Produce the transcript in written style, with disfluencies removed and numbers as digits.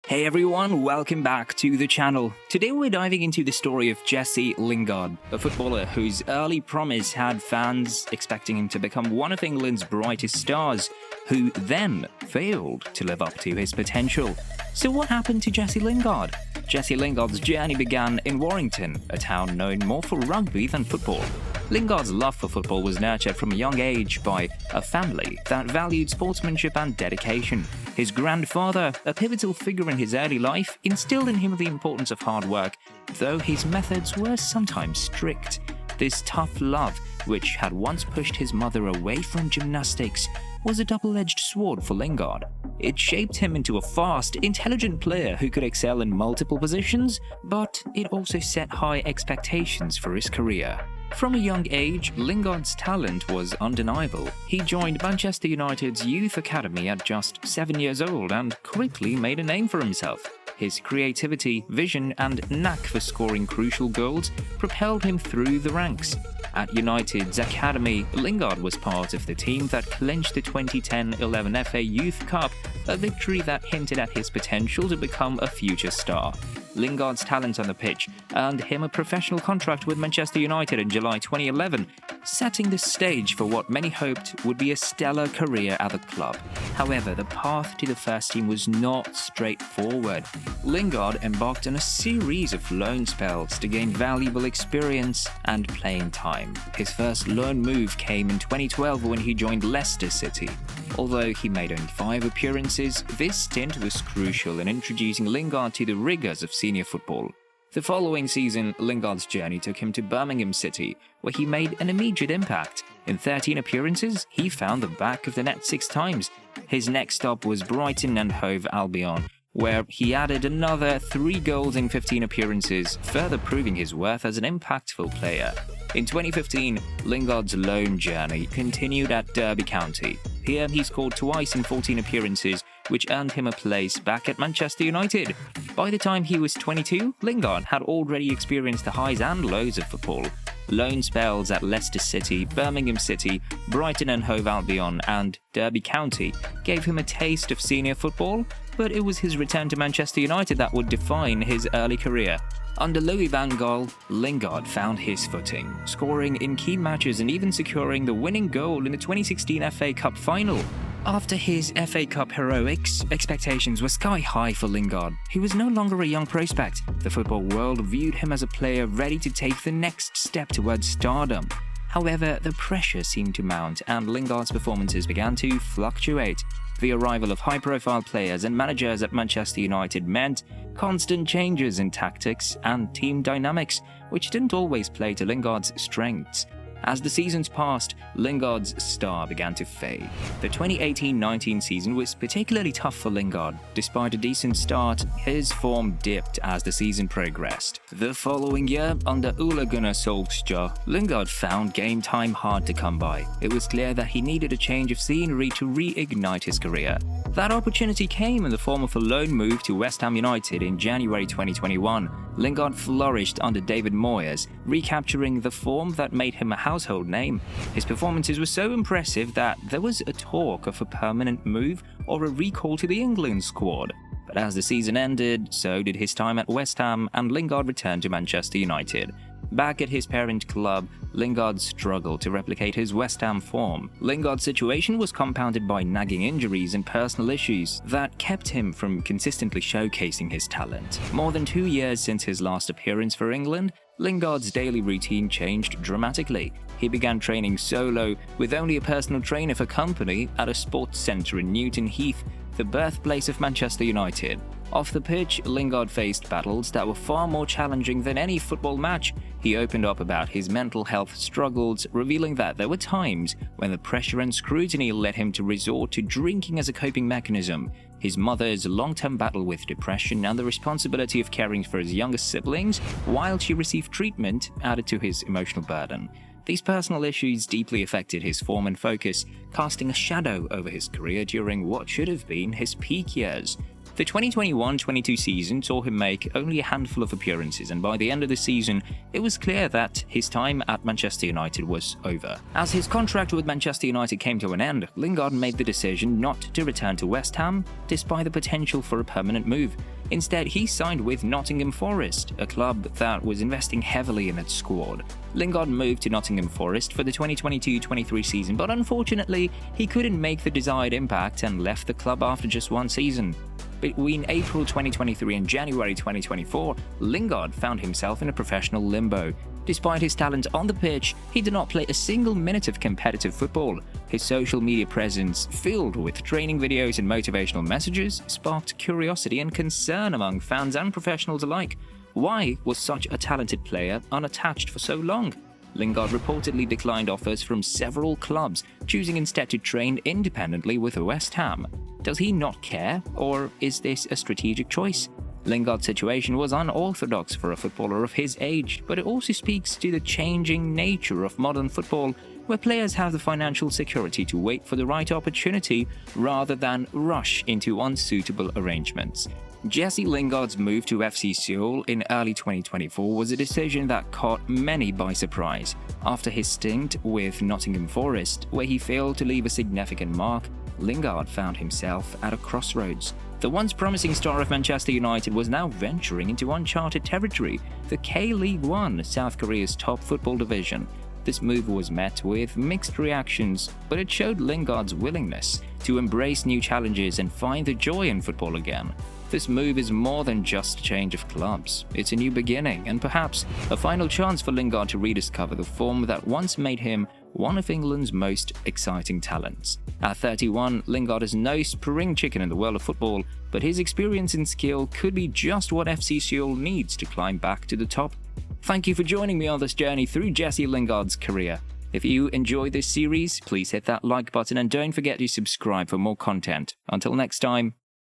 Hey everyone, welcome back to the channel. Today we're diving into the story of Jesse Lingard, a footballer whose early promise had fans expecting him to become one of England's brightest stars, who then failed to live up to his potential. So what happened to Jesse Lingard? Jesse Lingard's journey began in Warrington, a town known more for rugby than football. Lingard's love for football was nurtured from a young age by a family that valued sportsmanship and dedication. His grandfather, a pivotal figure in his early life, instilled in him the importance of hard work, though his methods were sometimes strict. This tough love, which had once pushed his mother away from gymnastics, was a double-edged sword for Lingard. It shaped him into a fast, intelligent player who could excel in multiple positions, but it also set high expectations for his career. From a young age, Lingard's talent was undeniable. He joined Manchester United's youth academy at just 7 years old and quickly made a name for himself. His creativity, vision, and knack for scoring crucial goals propelled him through the ranks. At United's academy, Lingard was part of the team that clinched the 2010-11 FA Youth Cup, a victory that hinted at his potential to become a future star. Lingard's talent on the pitch earned him a professional contract with Manchester United in July 2011, setting the stage for what many hoped would be a stellar career at the club. However, the path to the first team was not straightforward. Lingard embarked on a series of loan spells to gain valuable experience and playing time. His first loan move came in 2012 when he joined Leicester City. Although he made only 5 appearances, this stint was crucial in introducing Lingard to the rigors of senior football. The following season, Lingard's journey took him to Birmingham City, where he made an immediate impact. In 13 appearances, he found the back of the net 6 times. His next stop was Brighton and Hove Albion, where he added another 3 goals in 15 appearances, further proving his worth as an impactful player. In 2015, Lingard's loan journey continued at Derby County. Here, he scored twice in 14 appearances, which earned him a place back at Manchester United. By the time he was 22, Lingard had already experienced the highs and lows of football. Loan spells at Leicester City, Birmingham City, Brighton and Hove Albion, and Derby County gave him a taste of senior football, but it was his return to Manchester United that would define his early career. Under Louis van Gaal, Lingard found his footing, scoring in key matches and even securing the winning goal in the 2016 FA Cup final. After his FA Cup heroics, expectations were sky high for Lingard. He was no longer a young prospect. The football world viewed him as a player ready to take the next step towards stardom. However, the pressure seemed to mount and Lingard's performances began to fluctuate. The arrival of high-profile players and managers at Manchester United meant constant changes in tactics and team dynamics, which didn't always play to Lingard's strengths. As the seasons passed, Lingard's star began to fade. The 2018-19 season was particularly tough for Lingard. Despite a decent start, his form dipped as the season progressed. The following year, under Ole Gunnar Solskjaer, Lingard found game time hard to come by. It was clear that he needed a change of scenery to reignite his career. That opportunity came in the form of a loan move to West Ham United in January 2021. Lingard flourished under David Moyes, recapturing the form that made him a household name. His performances were so impressive that there was a talk of a permanent move or a recall to the England squad. But as the season ended, so did his time at West Ham, and Lingard returned to Manchester United. Back at his parent club, Lingard struggled to replicate his West Ham form. Lingard's situation was compounded by nagging injuries and personal issues that kept him from consistently showcasing his talent. More than 2 years since his last appearance for England, Lingard's daily routine changed dramatically. He began training solo, with only a personal trainer for company, at a sports centre in Newton Heath, the birthplace of Manchester United. Off the pitch, Lingard faced battles that were far more challenging than any football match. He opened up about his mental health struggles, revealing that there were times when the pressure and scrutiny led him to resort to drinking as a coping mechanism. His mother's long-term battle with depression and the responsibility of caring for his younger siblings while she received treatment added to his emotional burden. These personal issues deeply affected his form and focus, casting a shadow over his career during what should have been his peak years. The 2021-22 season saw him make only a handful of appearances, and by the end of the season, it was clear that his time at Manchester United was over. As his contract with Manchester United came to an end, Lingard made the decision not to return to West Ham, despite the potential for a permanent move. Instead, he signed with Nottingham Forest, a club that was investing heavily in its squad. Lingard moved to Nottingham Forest for the 2022-23 season, but unfortunately, he couldn't make the desired impact and left the club after just one season. Between April 2023 and January 2024, Lingard found himself in a professional limbo. Despite his talent on the pitch, he did not play a single minute of competitive football. His social media presence, filled with training videos and motivational messages, sparked curiosity and concern among fans and professionals alike. Why was such a talented player unattached for so long? Lingard reportedly declined offers from several clubs, choosing instead to train independently with West Ham. Does he not care, or is this a strategic choice? Lingard's situation was unorthodox for a footballer of his age, but it also speaks to the changing nature of modern football, where players have the financial security to wait for the right opportunity rather than rush into unsuitable arrangements. Jesse Lingard's move to FC Seoul in early 2024 was a decision that caught many by surprise. After his stint with Nottingham Forest, where he failed to leave a significant mark, Lingard found himself at a crossroads. The once promising star of Manchester United was now venturing into uncharted territory, the K-League One, South Korea's top football division. This move was met with mixed reactions, but it showed Lingard's willingness to embrace new challenges and find the joy in football again. This move is more than just a change of clubs. It's a new beginning, and perhaps a final chance for Lingard to rediscover the form that once made him one of England's most exciting talents. At 31, Lingard is no spring chicken in the world of football, but his experience and skill could be just what FC Seoul needs to climb back to the top. Thank you for joining me on this journey through Jesse Lingard's career. If you enjoyed this series, please hit that like button and don't forget to subscribe for more content. Until next time,